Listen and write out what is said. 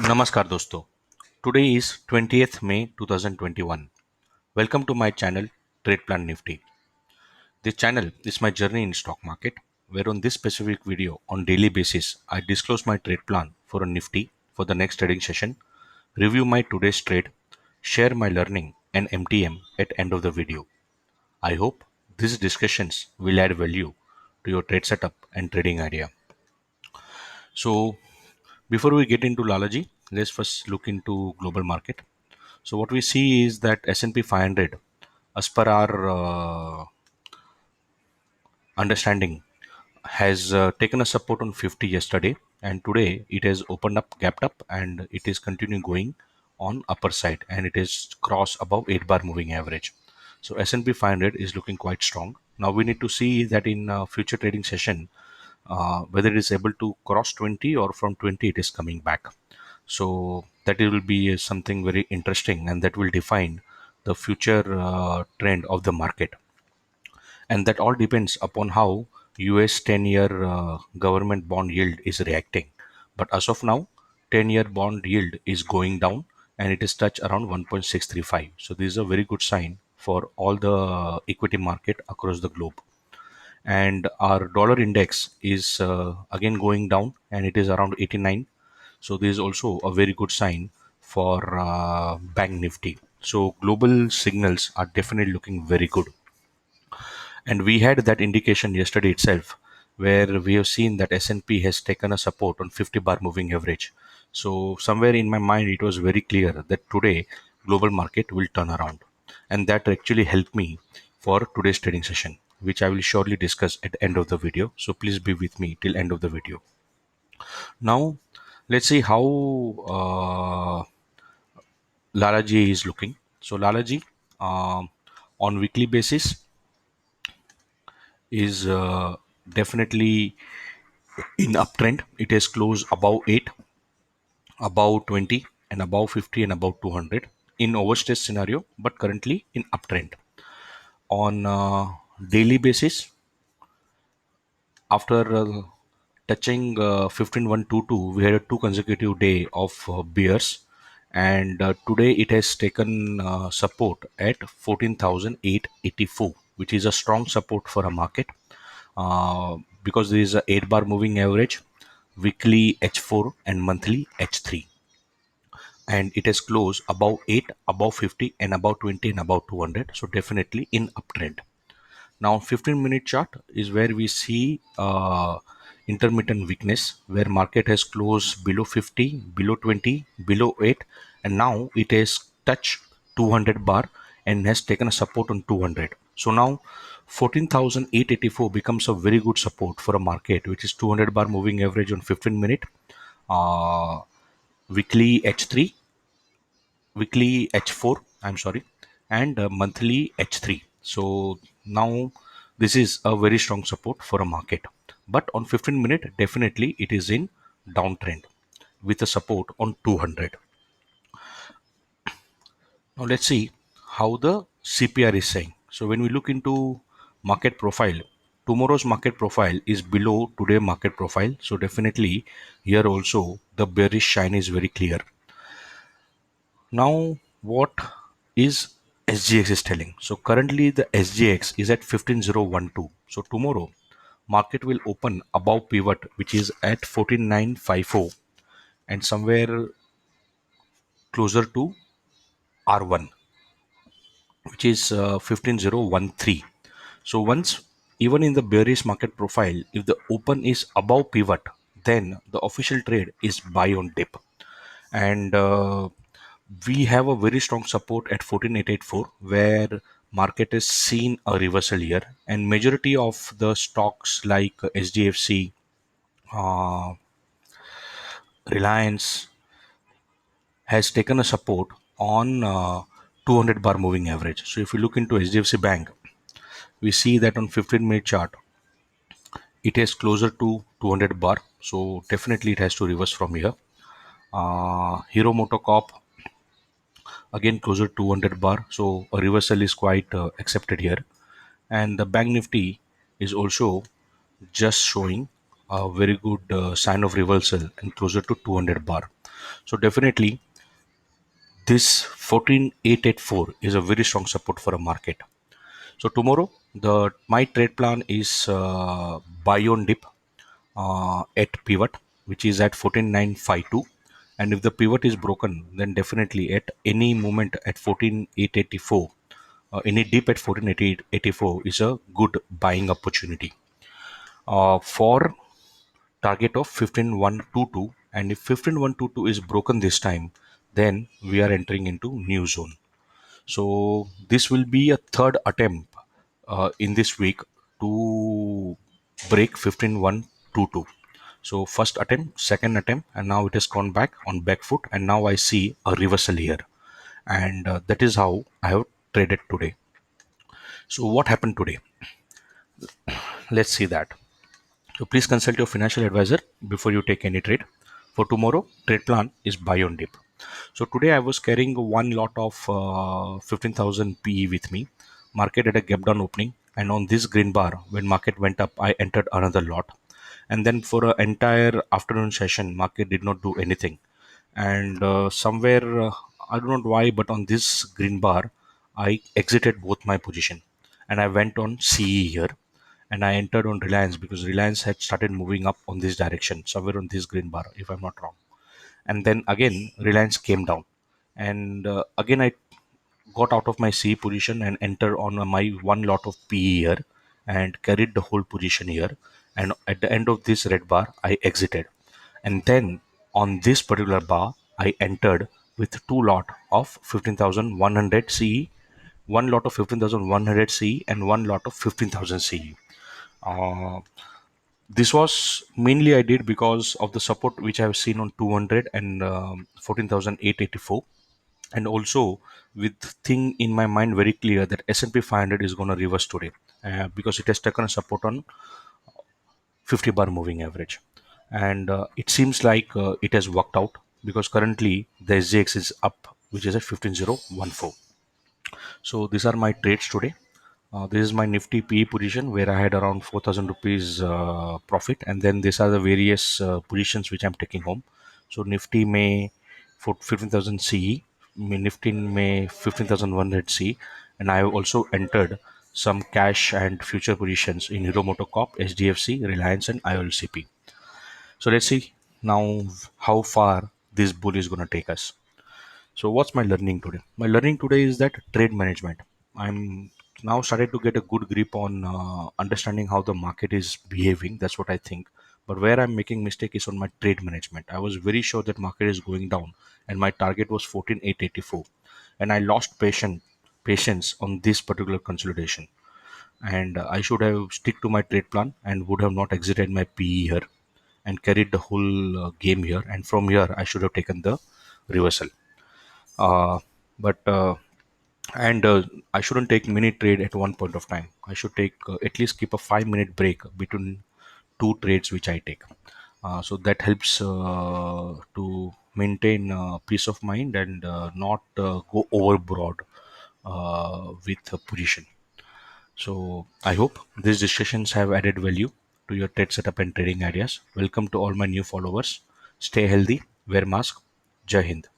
नमस्कार दोस्तों. Today is 20th May 2021. Welcome to my channel Trade Plan Nifty. This channel is my journey in stock market, where on this specific video on daily basis I disclose my trade plan for a Nifty for the next trading session, review my today's trade, share my learning and MTM at end of the video. I hope these discussions will add value to your trade setup and trading idea. So before we get into Lalaji, let's first look into global market. So what we see is that S&P 500, as per our understanding, has taken a support on 50 yesterday, and today it has opened up, gapped up, and it is continuing going on upper side, and it is cross above 8 bar moving average. So S&P 500 is looking quite strong. Now we need to see that in future trading session, whether it is able to cross 20 or from 20 it is coming back. So that it will be something very interesting, and that will define the future trend of the market. And that all depends upon how US 10-year government bond yield is reacting. But as of now, 10-year bond yield is going down, and it is touched around 1.635. So this is a very good sign for all the equity market across the globe. And our dollar index is again going down, and it is around 89. So this is also a very good sign for bank nifty. So global signals are definitely looking very good, and we had that indication yesterday itself, where we have seen that S&P has taken a support on 50 bar moving average. So somewhere in my mind it was very clear that today global market will turn around, and that actually helped me for today's trading session, which I will surely discuss at the end of the video. So please be with me till end of the video. Now let's see how Lalaji is looking. So Lalaji, um, on weekly basis, is definitely in uptrend. It has closed above 8, above 20, and above 50, and above 200 in overstretch scenario, but currently in uptrend. On daily basis, after touching 15122, we had a two consecutive day of bears, and today it has taken support at 14,884, which is a strong support for a market, because there is a 8 bar moving average, weekly H4 and monthly H3, and it has closed above 8, above 50, and above 20, and above 200. So definitely in uptrend. Now 15-minute chart is where we see intermittent weakness, where market has closed below 50, below 20, below 8, and now it has touched 200 bar and has taken a support on 200. So now 14,884 becomes a very good support for a market, which is 200 bar moving average on 15 minute, uh, weekly H3, weekly H4, I'm sorry, and monthly H3. So now this is a very strong support for a market. But on 15 minute, definitely it is in downtrend with a support on 200. Now let's see how the CPR is saying. So when we look into market profile, tomorrow's market profile is below today market profile. So definitely here also the bearish shine is very clear. Now, what is SGX is telling? So currently the SGX is at 15012. So tomorrow market will open above pivot, which is at 14954, and somewhere closer to R1, which is 15013. So once, even in the bearish market profile, if the open is above pivot, then the official trade is buy on dip, and we have a very strong support at 14884, where market is seen a reversal here, and majority of the stocks like SDFC, uh, Reliance has taken a support on 200 bar moving average. So if you look into HDFC Bank, we see that on 15-minute chart it is closer to 200 bar, so definitely it has to reverse from here. Hero Motocorp again closer to 200 bar, so a reversal is quite accepted here. And the bank nifty is also just showing a very good sign of reversal and closer to 200 bar. So definitely this 14884 is a very strong support for a market. So tomorrow the my trade plan is buy on dip at pivot, which is at 14952, and if the pivot is broken, then definitely at any moment at 14884, any dip at 14884 is a good buying opportunity. For target of 15122, and if 15122 is broken this time, then we are entering into new zone. So this will be a third attempt in this week to break 15122. So first attempt, second attempt, and now it has gone back on back foot, and now I see a reversal here, and that is how I have traded today. So what happened today? Let's see that. So please consult your financial advisor before you take any trade. For tomorrow, trade plan is buy on dip. So today I was carrying one lot of 15,000 PE with me. Market at a gap down opening, and on this green bar, when market went up, I entered another lot. And then for an entire afternoon session, market did not do anything. And somewhere, I don't know why, but on this green bar, I exited both my position, and I went on CE here, and I entered on Reliance because Reliance had started moving up on this direction, somewhere on this green bar, if I'm not wrong. And then again, Reliance came down, and again I got out of my C position and entered on my one lot of PE here, and carried the whole position here. And at the end of this red bar, I exited. And then on this particular bar, I entered with two lot of 15,100 CE, one lot of 15,100 CE, and one lot of 15,000 CE. Uh, this was mainly I did because of the support which I have seen on 200 and 14,884, and also with thing in my mind very clear that S&P 500 is going to reverse today, because it has taken a support on 50 bar moving average, and it seems like it has worked out because currently the SGX is up, which is at 15014. So these are my trades today. This is my Nifty PE position where I had around 4,000 rupees profit, and then these are the various positions which I'm taking home. So Nifty may for 15,000 CE, Nifty may 15,100 CE, and I have also entered some cash and future positions in Hero MotoCorp, SDFC, Reliance, and IOLCP. So let's see now how far this bull is going to take us. So what's my learning today? My learning today is that trade management. I'm now started to get a good grip on understanding how the market is behaving. That's what I think. But where I'm making mistake is on my trade management. I was very sure that market is going down, and my target was 14,884, and I lost patience on this particular consolidation. And I should have stick to my trade plan and would have not exited my PE here and carried the whole game here. And from here, I should have taken the reversal. But and I shouldn't take mini trade at one point of time. I should take at least keep a 5 minute break between two trades which I take. So that helps to maintain peace of mind and not go overboard with a position. So I hope these discussions have added value to your trade setup and trading ideas. Welcome to all my new followers. Stay healthy, wear mask. Jai Hind.